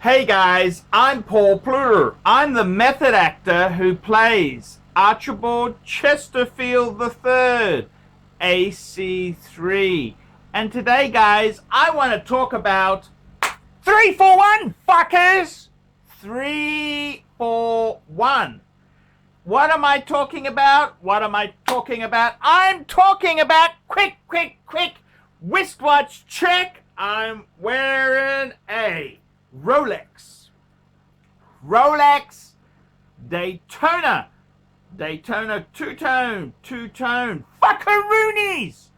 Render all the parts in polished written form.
Hey guys, I'm Paul Pluta. I'm the method actor who plays Archibald Chesterfield III, AC3. And today, guys, I want to talk about 3-4-1, fuckers! 3-4-1. What am I talking about? I'm talking about quick wristwatch check. I'm wearing a Rolex Daytona two-tone fuckaroonies.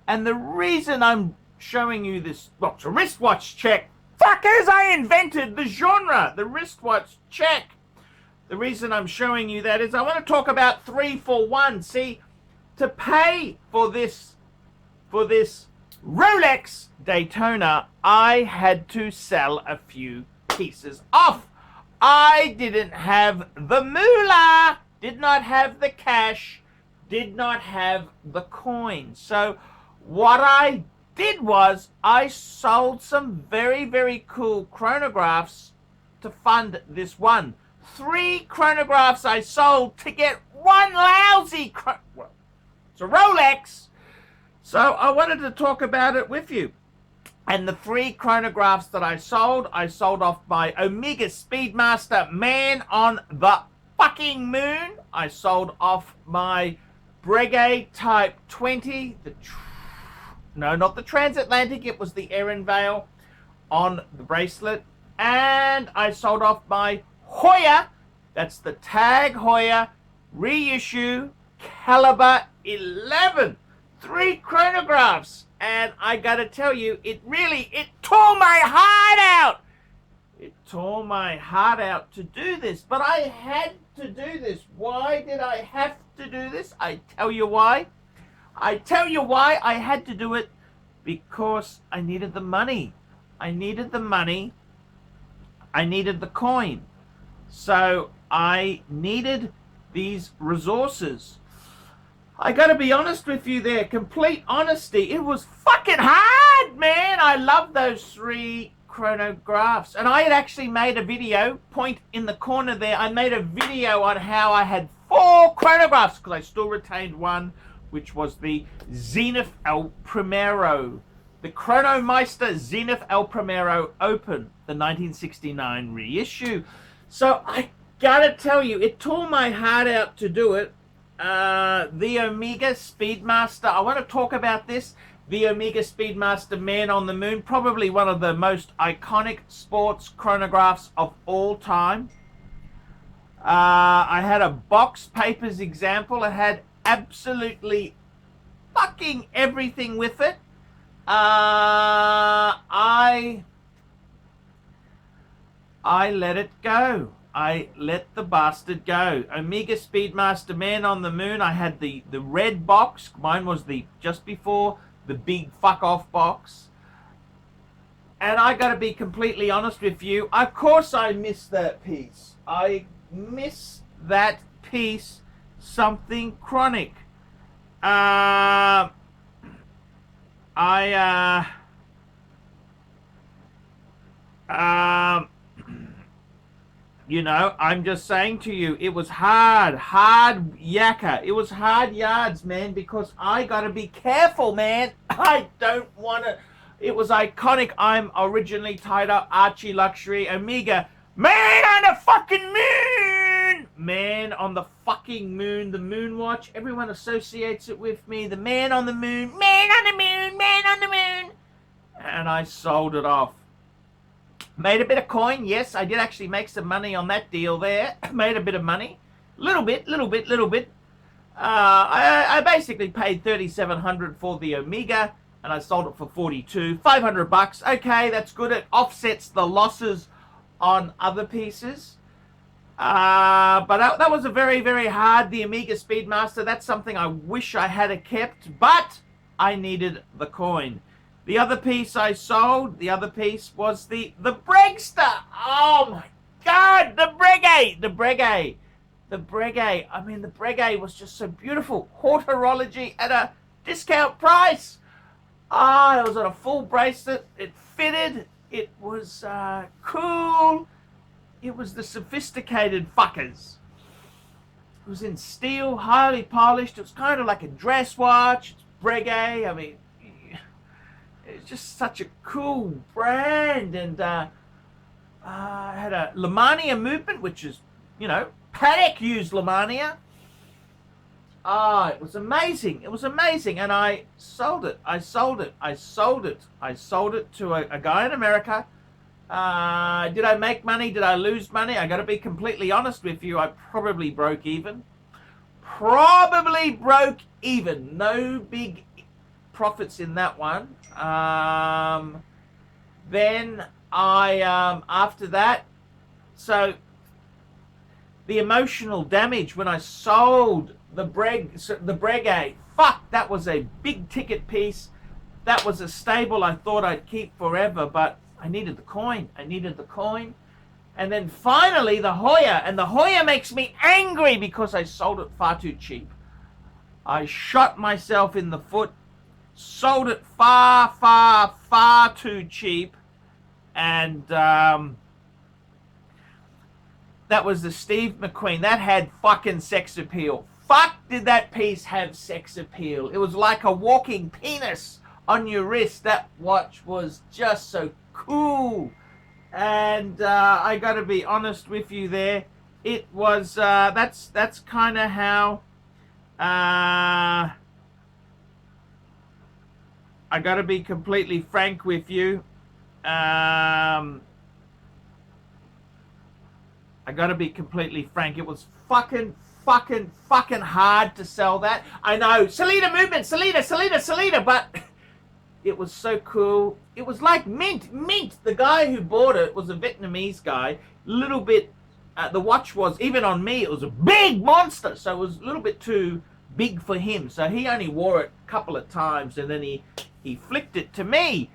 And the reason I'm showing you this, well, it's a wristwatch check. Fuckers, I invented the genre, the wristwatch check. The reason I'm showing you that is I want to talk about 3-4-1. See, to pay for this Rolex Daytona, I had to sell a few pieces off. I didn't have the moolah, did not have the cash, did not have the coin. So what I did was I sold some very cool chronographs to fund this one. 3 chronographs I sold to get one lousy well, it's a Rolex. So I wanted to talk about it with you. And the 3 chronographs that I sold off my Omega Speedmaster Man on the fucking Moon. I sold off my Breguet Type 20. No, not the Transatlantic. It was the Ehrenvale on the bracelet. And I sold off my Hoya. That's the Tag Hoya reissue caliber 11. 3 chronographs, and I gotta tell you, it tore my heart out. It tore my heart out to do this, but I had to do this. Why did I have to do this? I tell you why I had to do it, because I needed the money. I needed the coin. So I needed these resources. I gotta be honest with you there, complete honesty. It was fucking hard, man. I love those 3 chronographs. And I had actually made a video, point in the corner there, I made a video on how I had 4 chronographs, because I still retained one, which was the Zenith El Primero. The Chronomeister Zenith El Primero Open, the 1969 reissue. So I gotta tell you, it tore my heart out to do it. The Omega Speedmaster, I want to talk about this. The Omega Speedmaster Man on the Moon, probably one of the most iconic sports chronographs of all time. I had a box papers example. It had absolutely fucking everything with it. I let it go. I let the bastard go. Omega Speedmaster Man on the Moon. I had the red box. Mine was just before the big fuck off box. And I gotta be completely honest with you. Of course I missed that piece. I miss that piece. Something chronic. You know, I'm just saying to you, it was hard yakka. It was hard yards, man, because I gotta be careful, man. I don't wanna, it was iconic. I'm originally tied up ArchieLuxury Omega. Man on the fucking moon! Man on the fucking moon, the moon watch. Everyone associates it with me. The man on the moon, man on the moon, man on the moon. And I sold it off. Made a bit of coin, yes, I did actually make some money on that deal there. Made a bit of money. Little bit. I basically paid $3,700 for the Omega, and I sold it for $42. $500. Okay, that's good. It offsets the losses on other pieces. But that was a very hard, the Omega Speedmaster. That's something I wish I had kept, but I needed the coin. The other piece I sold, the other piece was the Bregster. Oh my God, the Breguet. I mean, the Breguet was just so beautiful. Horology at a discount price. It was on a full bracelet. It fitted. It was cool. It was the sophisticated fuckers. It was in steel, highly polished. It was kind of like a dress watch. It's Breguet. I mean, it's just such a cool brand. And I had a Lemania movement, which is, Patek used Lemania. It was amazing. It was amazing. And I sold it. I sold it to a guy in America. Did I make money? Did I lose money? I got to be completely honest with you. I probably broke even. No big profits in that one. Then after that, so the emotional damage when I sold the Breguet, fuck, that was a big ticket piece. That was a stable I thought I'd keep forever, but I needed the coin. And then finally the Hoya, and the Hoya makes me angry because I sold it far too cheap. I shot myself in the foot, sold it far too cheap, and that was the Steve McQueen. That had fucking sex appeal. Fuck, did that piece have sex appeal. It was like a walking penis on your wrist. That watch was just so cool. And I gotta be honest with you there. It was, that's kind of how, I gotta be completely frank with you. I gotta be completely frank. It was fucking hard to sell that. I know, Salida movement, Salida, but it was so cool. It was like mint. The guy who bought it was a Vietnamese guy. Little bit, the watch was, even on me, it was a big monster. So it was a little bit too big for him. So he only wore it a couple of times and then he flicked it to me.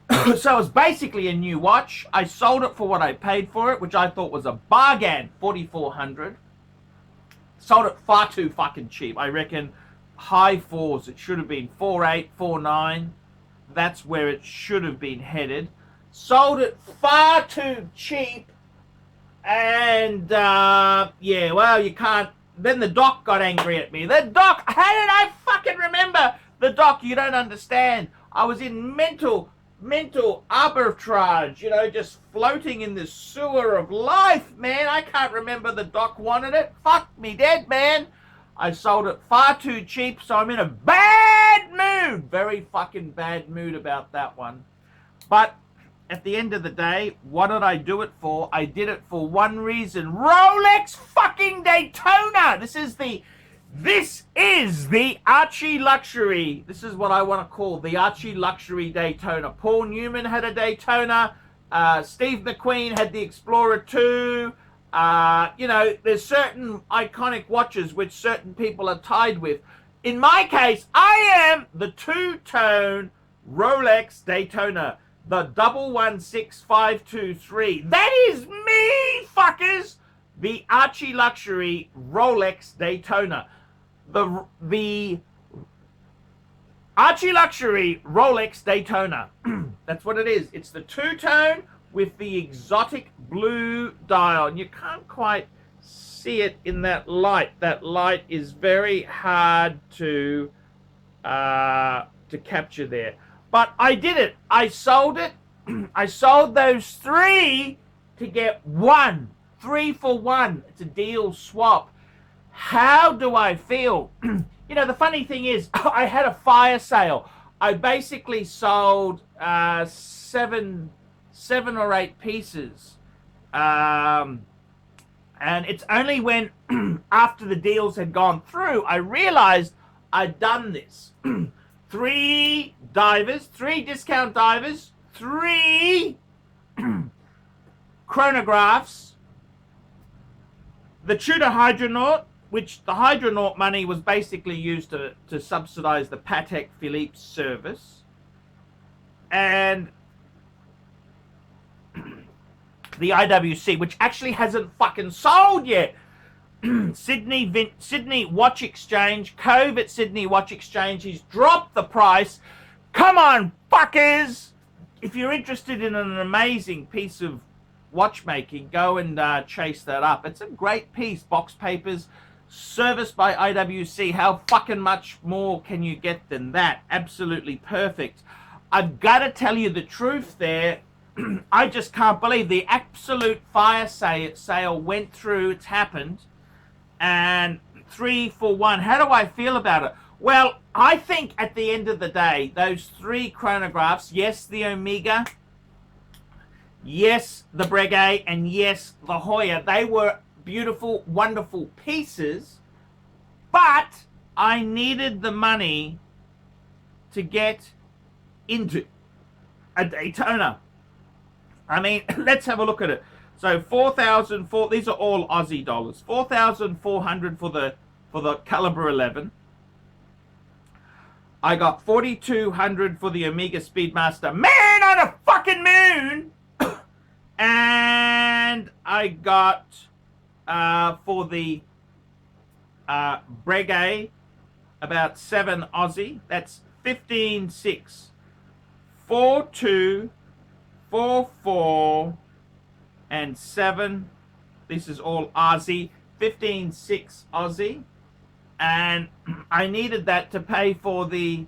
So it was basically a new watch. I sold it for what I paid for it, which I thought was a bargain, $4,400. Sold it far too fucking cheap. I reckon high fours. It should have been 4.8, 4.9. That's where it should have been headed. Sold it far too cheap. And yeah, well, you can't. Then the doc got angry at me. The doc, how did I fucking remember? The doc, you don't understand. I was in mental arbitrage, just floating in the sewer of life, man. I can't remember the doc wanted it. Fuck me dead, man. I sold it far too cheap, so I'm in a bad mood. Very fucking bad mood about that one. But at the end of the day, what did I do it for? I did it for one reason. Rolex fucking Daytona. This is the ArchieLuxury. This is what I want to call the ArchieLuxury Daytona. Paul Newman had a Daytona. Steve McQueen had the Explorer 2. There's certain iconic watches which certain people are tied with. In my case, I am the two-tone Rolex Daytona. The 116523. That is me, fuckers! The ArchieLuxury Rolex Daytona. The ArchieLuxury Rolex Daytona. That's what it is. It's the two-tone with the exotic blue dial. And you can't quite see it in that light. That light is very hard to capture there. But I did it. I sold it. I sold those three to get one. 3 for 1. It's a deal swap. How do I feel? The funny thing is, I had a fire sale. I basically sold 7 or 8 pieces. And it's only when, after the deals had gone through, I realized I'd done this. 3 divers, 3 discount divers, 3 chronographs, the Tudor Hydronaut, which the Hydronaut money was basically used to subsidize the Patek Philippe service, and the IWC, which actually hasn't fucking sold yet. Sydney Watch Exchange, Cove at Sydney Watch Exchange, he's dropped the price. Come on, fuckers! if you're interested in an amazing piece of watchmaking, go and chase that up. It's a great piece. Box papers, serviced by IWC. How fucking much more can you get than that? Absolutely perfect. I've got to tell you the truth there. I just can't believe the absolute fire sale went through. It's happened. And 3 for 1. How do I feel about it? Well, I think at the end of the day, those 3 chronographs, yes, the Omega, yes, the Breguet, and yes, the Hoya, they were beautiful, wonderful pieces, but I needed the money to get into a Daytona. I mean, let's have a look at it. So 4,004. These are all Aussie dollars. 4,400 for the caliber 11. I got 4,200 for the Omega Speedmaster. Man on a fucking moon. And I got for the Breguet about 7 Aussie. That's 15.6. 4.2. 4.4 and 7. This is all Aussie. 15.6 Aussie, and I needed that to pay for the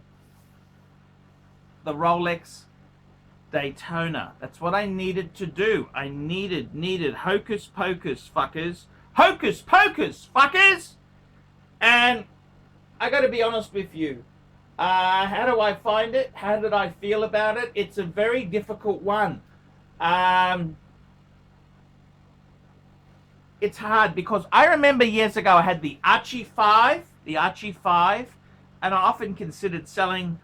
Rolex Daytona. That's what I needed to do. I needed hocus pocus fuckers, hocus pocus fuckers. And I got to be honest with you. How do I find it? How did I feel about it? It's a very difficult one. It's hard because I remember years ago I had the Archie 5, and I often considered selling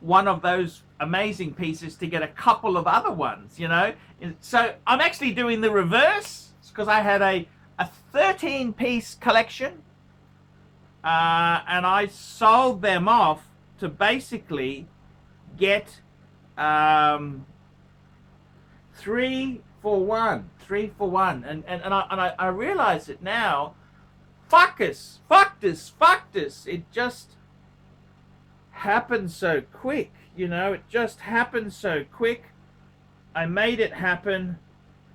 one of those amazing pieces to get a couple of other ones, you know. So I'm actually doing the reverse because I had a 13-piece collection, and I sold them off to basically get 3 for 1, and I realize it now. Fuck this. It just happened so quick, you know. It just happened so quick. I made it happen.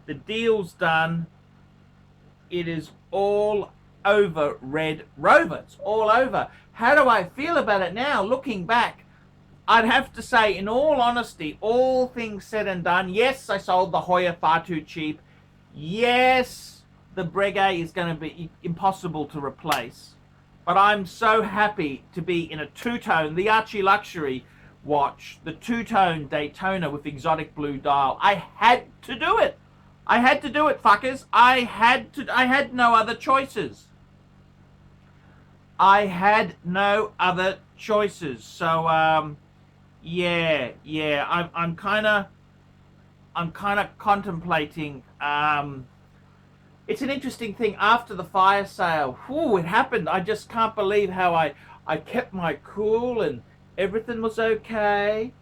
The deal's done. It is all over, Red Rover. It's all over. How do I feel about it now? Looking back, I'd have to say, in all honesty, all things said and done, yes, I sold the Hoya far too cheap. Yes, the Breguet is going to be impossible to replace. But I'm so happy to be in a two-tone, the ArchieLuxury watch, the two-tone Daytona with exotic blue dial. I had to do it. I had to do it, fuckers. I had no other choices. I had no other choices. So, yeah. I'm kind of contemplating. It's an interesting thing after the fire sale. Whew, it happened. I just can't believe how I kept my cool and everything was okay.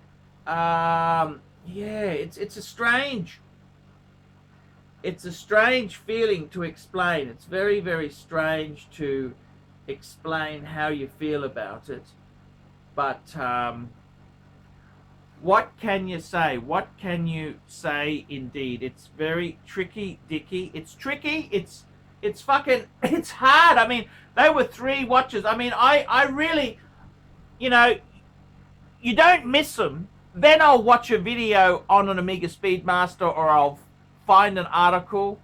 Yeah, it's a strange feeling to explain. It's very, very strange to explain how you feel about it. But what can you say? What can you say indeed? It's very tricky, Dicky. It's tricky. It's fucking, it's hard. I mean, they were 3 watches. I mean, I really, you know, you don't miss them. Then I'll watch a video on an Omega Speedmaster, or I'll find an article.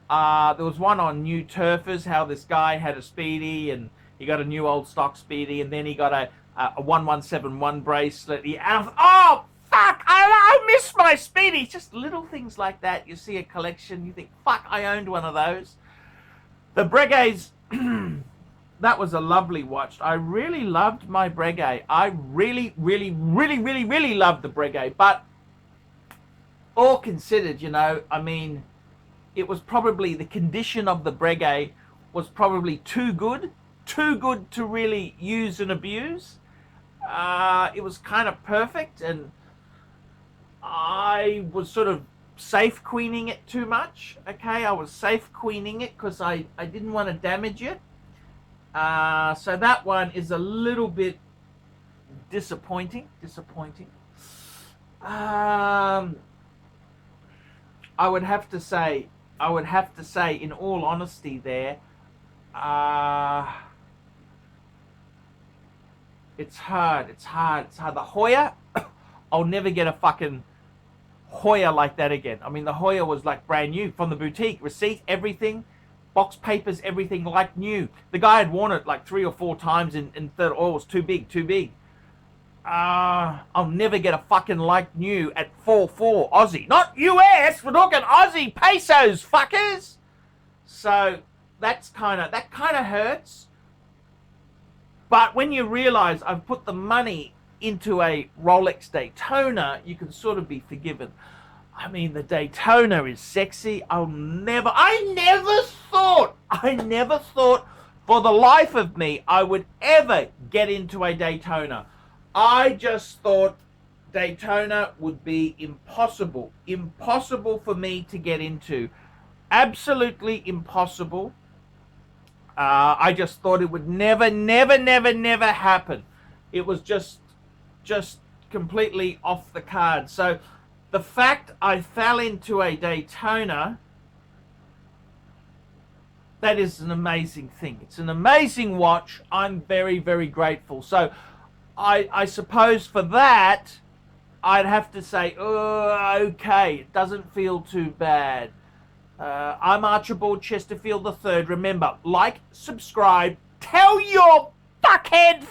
There was one on New Turfers, how this guy had a Speedy and he got a new old stock Speedy, and then he got a 1171 bracelet. Oh, fuck, I miss my Speedy. Just little things like that. You see a collection, you think, fuck, I owned one of those. The Breguets, that was a lovely watch. I really loved my Breguet. I really loved the Breguet. But all considered, you know, I mean, it was probably, the condition of the Breguet was probably too good to really use and abuse. It was kind of perfect, and I was sort of safe queening it too much. Okay, I was safe queening it because I didn't want to damage it. So that one is a little bit disappointing. I would have to say, in all honesty, there, it's hard. The Hoya, I'll never get a fucking Hoya like that again. I mean, the Hoya was like brand new from the boutique, receipt, everything, box papers, everything like new. The guy had worn it like 3 or 4 times in third. Oh, it was too big. I'll never get a fucking like new at 4.4 Aussie. Not US, we're talking Aussie pesos, fuckers. So that kind of hurts. But when you realize I've put the money into a Rolex Daytona, you can sort of be forgiven. I mean, the Daytona is sexy. I never thought for the life of me I would ever get into a Daytona. I just thought Daytona would be impossible for me to get into. Absolutely impossible. I just thought it would never happen. It was just completely off the card. So the fact I fell into a Daytona, that is an amazing thing. It's an amazing watch. I'm very, very grateful. So I suppose for that, I'd have to say, oh, okay, it doesn't feel too bad. I'm Archibald Chesterfield III. Remember, like, subscribe, tell your fuckhead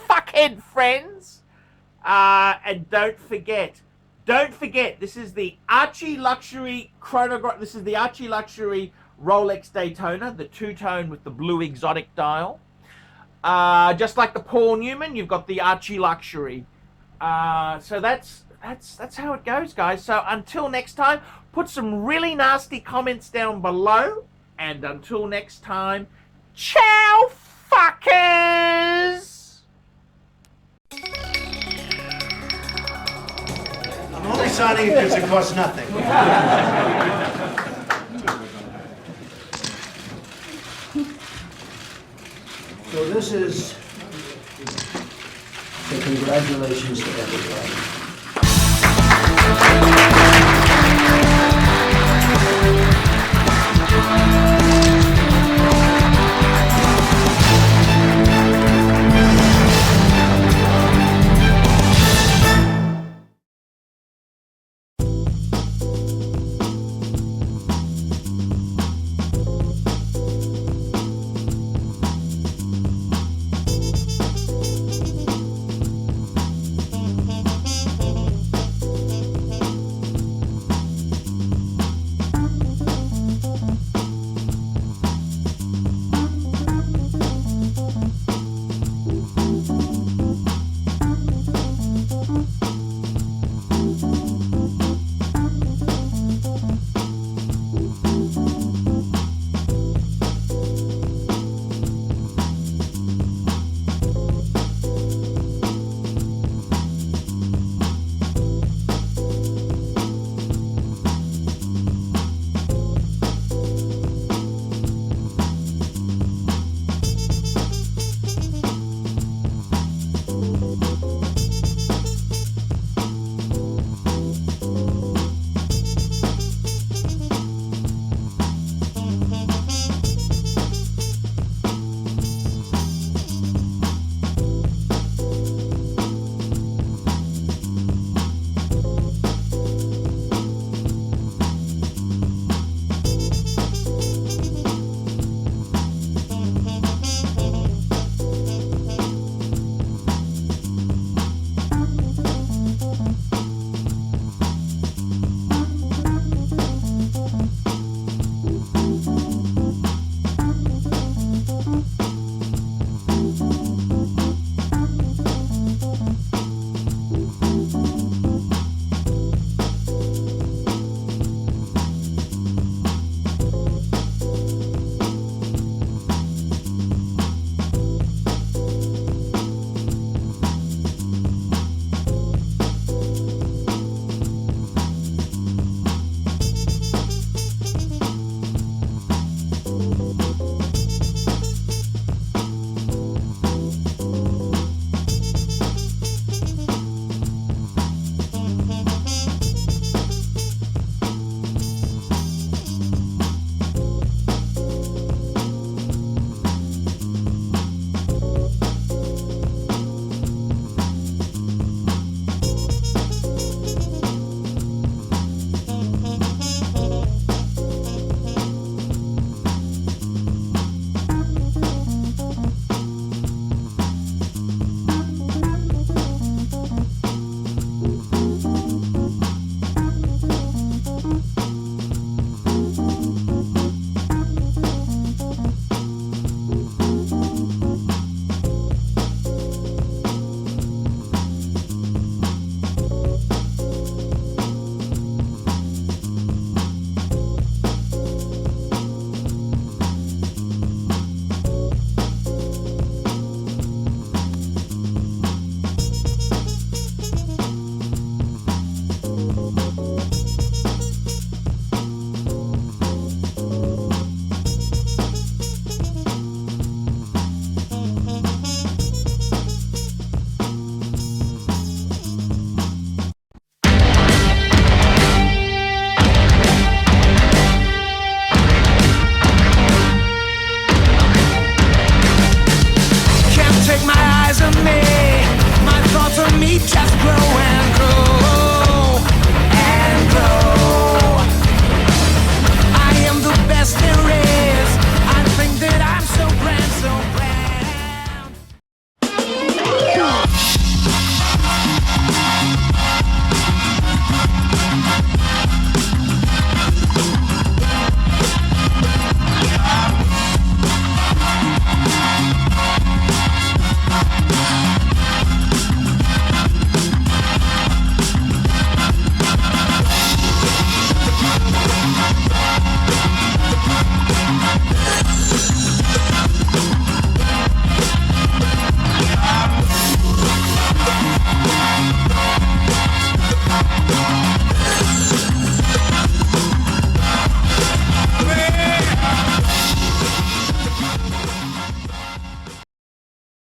friends, and don't forget, this is the ArchieLuxury chronograph. This is the ArchieLuxury Rolex Daytona, the 2-tone with the blue exotic dial. Just like the Paul Newman, you've got the ArchieLuxury. So that's how it goes, guys. So until next time, put some really nasty comments down below. And until next time, ciao, fuckers! I'm only signing it because it costs nothing. So this is the congratulations to everybody.